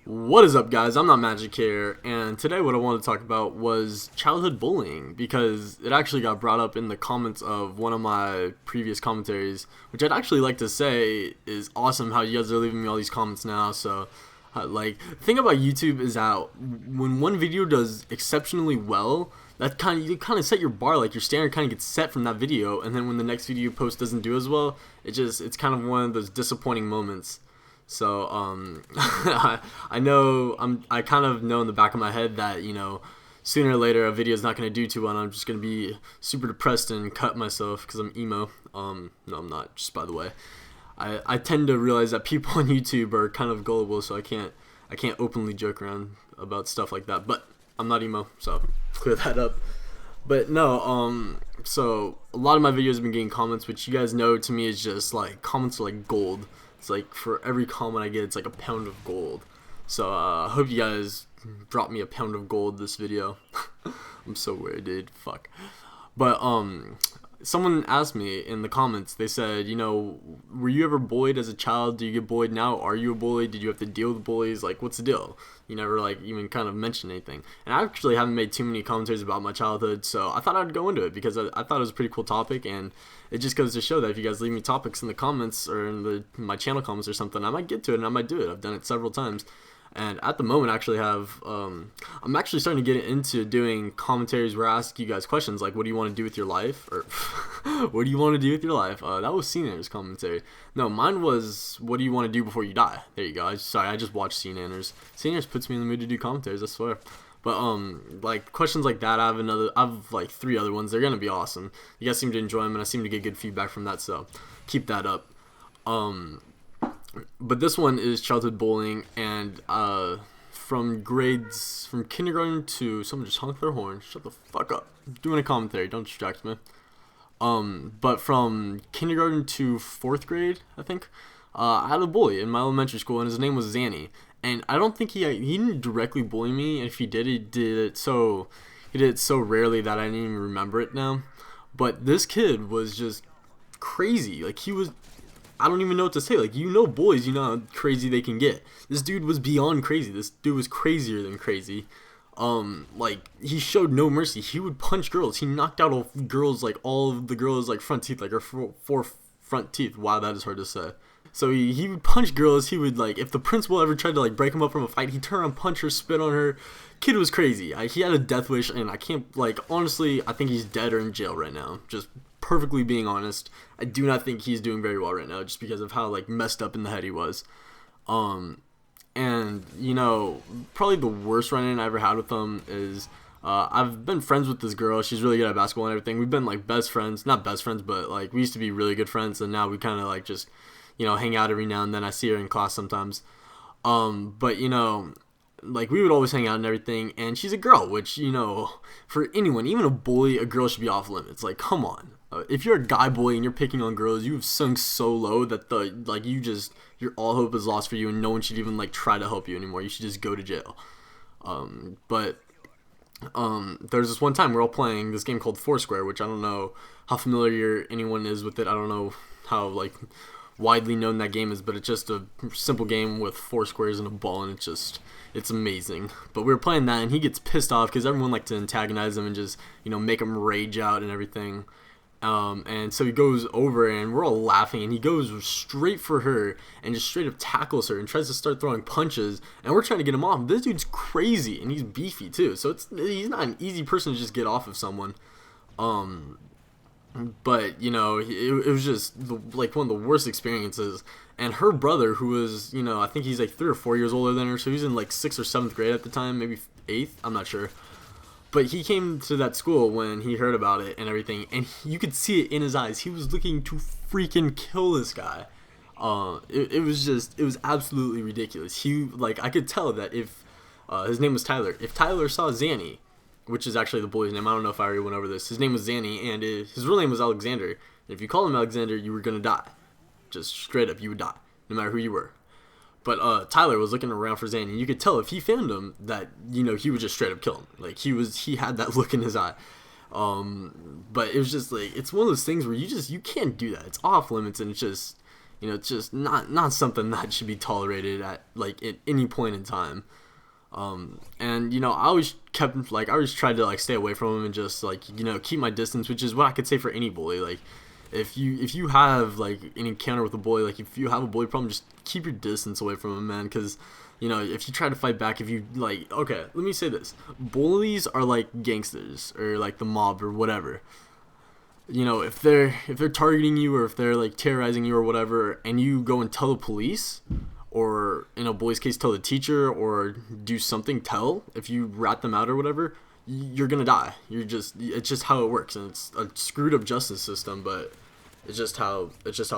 What is up, guys? I'm not Magic here, and today what I wanted to talk about was childhood bullying because it actually got brought up in the comments of one of my previous commentaries, which I'd actually like to say is awesome how you guys are leaving me all these comments now. So, the thing about YouTube is that when one video does exceptionally well, that you kind of set your bar, like your standard kind of gets set from that video, and then when the next video you post doesn't do as well, it's kind of one of those disappointing moments. So I kind of know in the back of my head that sooner or later a video is not going to do too well, and I'm just going to be super depressed and cut myself because I'm emo. No, I'm not. Just by the way, I tend to realize that people on YouTube are kind of gullible, so I can't openly joke around about stuff like that. But I'm not emo, so clear that up. But no, so a lot of my videos have been getting comments, which you guys know to me is just like comments are like gold. It's like for every comment I get, it's like a pound of gold. So I hope you guys drop me a pound of gold this video. I'm so weird, dude. Fuck. But someone asked me in the comments. They said, were you ever bullied as a child? Do you get bullied now? Are you a bully? Did you have to deal with bullies? Like, what's the deal? You never even kind of mention anything. And I actually haven't made too many commentaries about my childhood, so I thought I'd go into it because I thought it was a pretty cool topic, and it just goes to show that if you guys leave me topics in the comments or in my channel comments or something, I might get to it and I might do it. I've done it several times. And at the moment, I actually have, I'm actually starting to get into doing commentaries where I ask you guys questions like, what do you want to do with your life? Or, what do you want to do with your life? That was CNANer's commentary. No, mine was, what do you want to do before you die? There you go. I just watched CNANer's. CNANer's puts me in the mood to do commentaries, I swear. But, like, questions like that, I have, like, 3 other ones. They're going to be awesome. You guys seem to enjoy them, and I seem to get good feedback from that, so keep that up. But this one is childhood bullying, and from kindergarten to, someone just honked their horn. Shut the fuck up. I'm doing a commentary. Don't distract me. But from kindergarten to 4th grade, I think, I had a bully in my elementary school, and his name was Zanny. And I don't think he didn't directly bully me, and if he did, he did it so rarely that I didn't even remember it now. But this kid was just crazy. Like, I don't even know what to say. Like, boys, how crazy they can get. This dude was beyond crazy. This dude was crazier than crazy. Like, he showed no mercy. He would punch girls. He knocked out all of the girls, like, front teeth, like, her 4 front teeth. Wow, that is hard to say. So he would punch girls. He would, like, if the principal ever tried to, like, break him up from a fight, he'd turn around, punch her, spit on her. Kid was crazy. He had a death wish, and I can't, like, honestly, I think he's dead or in jail right now. Just perfectly being honest, I do not think he's doing very well right now, just because of how, like, messed up in the head he was. And, probably the worst run-in I ever had with him is, I've been friends with this girl. She's really good at basketball and everything. We've been, like, best friends. Not best friends, but, like, we used to be really good friends, and now we kind of, like, just, hang out every now and then. I see her in class sometimes. But, like, we would always hang out and everything, and she's a girl, which, for anyone, even a bully, a girl should be off limits. Like, come on. If you're a guy bully and you're picking on girls, you've sunk so low that your all hope is lost for you, and no one should even, like, try to help you anymore. You should just go to jail. But there's this one time we're all playing this game called Foursquare, which I don't know how familiar anyone is with it. I don't know how, like, widely known that game is, but it's just a simple game with 4 squares and a ball, and it's amazing. But we were playing that, and he gets pissed off because everyone liked to antagonize him and just, make him rage out and everything. And so he goes over, and we're all laughing, and he goes straight for her and just straight up tackles her and tries to start throwing punches, and we're trying to get him off. This dude's crazy, and he's beefy too, so he's not an easy person to just get off of someone. But, it was just, like, one of the worst experiences. And her brother, who was, I think he's, like, 3 or 4 years older than her, so he was in, like, 6th or 7th grade at the time, maybe 8th, I'm not sure. But he came to that school when he heard about it and everything, and you could see it in his eyes. He was looking to freaking kill this guy. It was absolutely ridiculous. I could tell that if, his name was Tyler. If Tyler saw Zanny, which is actually the bully's name, I don't know if I already went over this. His name was Zanny, and his real name was Alexander. And if you call him Alexander, you were gonna die. Just straight up, you would die, no matter who you were. But Tyler was looking around for Zanny, and you could tell if he found him that, he would just straight up kill him. Like, he had that look in his eye. But it was just, like, it's one of those things where you can't do that. It's off limits, and it's just, You know, it's just not something that should be tolerated at like at any point in time. And you know, I always tried to like stay away from him and just like, you know, keep my distance, which is what I could say for any bully. Like if you have like an encounter with a bully, like if you have a bully problem, just keep your distance away from him, man, because you know, if you try to fight back, if you like, okay, let me say this: bullies are like gangsters or like the mob or whatever. You know, if they're targeting you or if they're like terrorizing you or whatever, and you go and tell the police, or in a bully's case, tell the teacher, or do something, if you rat them out or whatever, you're gonna die. It's just how it works, and it's a screwed up justice system, but it's just how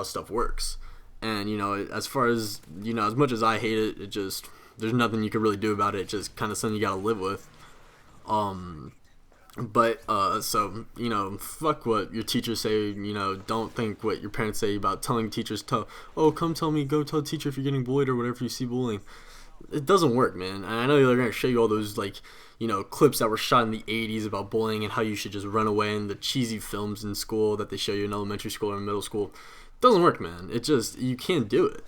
stuff works. And you know, as far as you know, as much as I hate it, there's nothing you can really do about it. It's just kind of something you gotta live with. But so you know, fuck what your teachers say. You know, don't think what your parents say about telling teachers come tell me, go tell a teacher if you're getting bullied or whatever you see bullying. It doesn't work, man. And I know they're gonna show you all those like, you know, clips that were shot in the 80s about bullying and how you should just run away, and the cheesy films in school that they show you in elementary school or middle school. It doesn't work, man. You can't do it.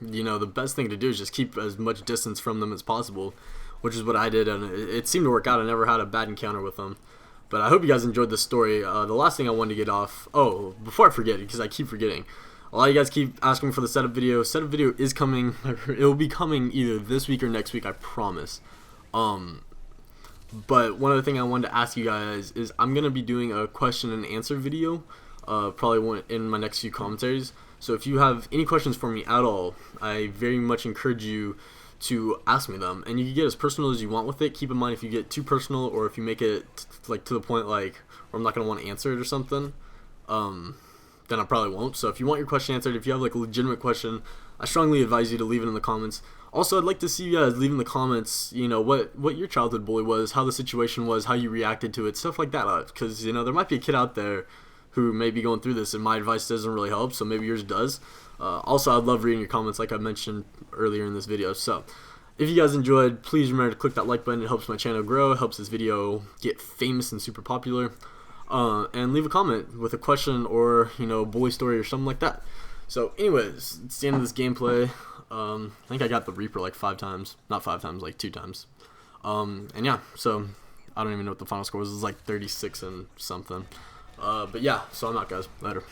You know, the best thing to do is just keep as much distance from them as possible, which is what I did, and it seemed to work out. I never had a bad encounter with them. But I hope you guys enjoyed this story. The last thing I wanted to get off, before I forget, because I keep forgetting, a lot of you guys keep asking for the setup video. Setup video is coming. It will be coming either this week or next week, I promise. But one other thing I wanted to ask you guys is I'm going to be doing a question and answer video, probably in my next few commentaries. So if you have any questions for me at all, I very much encourage you to ask me them, and you can get as personal as you want with it. Keep in mind, if you get too personal, or if you make it like to the point like where I'm not gonna want to answer it or something, then I probably won't. So if you want your question answered, if you have like a legitimate question, I strongly advise you to leave it in the comments. Also, I'd like to see you guys leave in the comments, you know, what your childhood bully was, how the situation was, how you reacted to it, stuff like that. Because you know, there might be a kid out there who may be going through this, and my advice doesn't really help, so maybe yours does. Also, I'd love reading your comments like I mentioned earlier in this video. So if you guys enjoyed, please remember to click that like button. It helps my channel grow. It helps this video get famous and super popular. And leave a comment with a question or, you know, bully story or something like that. So anyways, it's the end of this gameplay. I think I got the Reaper like 5 times. Not 5 times, like 2 times. And yeah, so I don't even know what the final score was. It was like 36 and something. But yeah, so I'm out, guys. Later.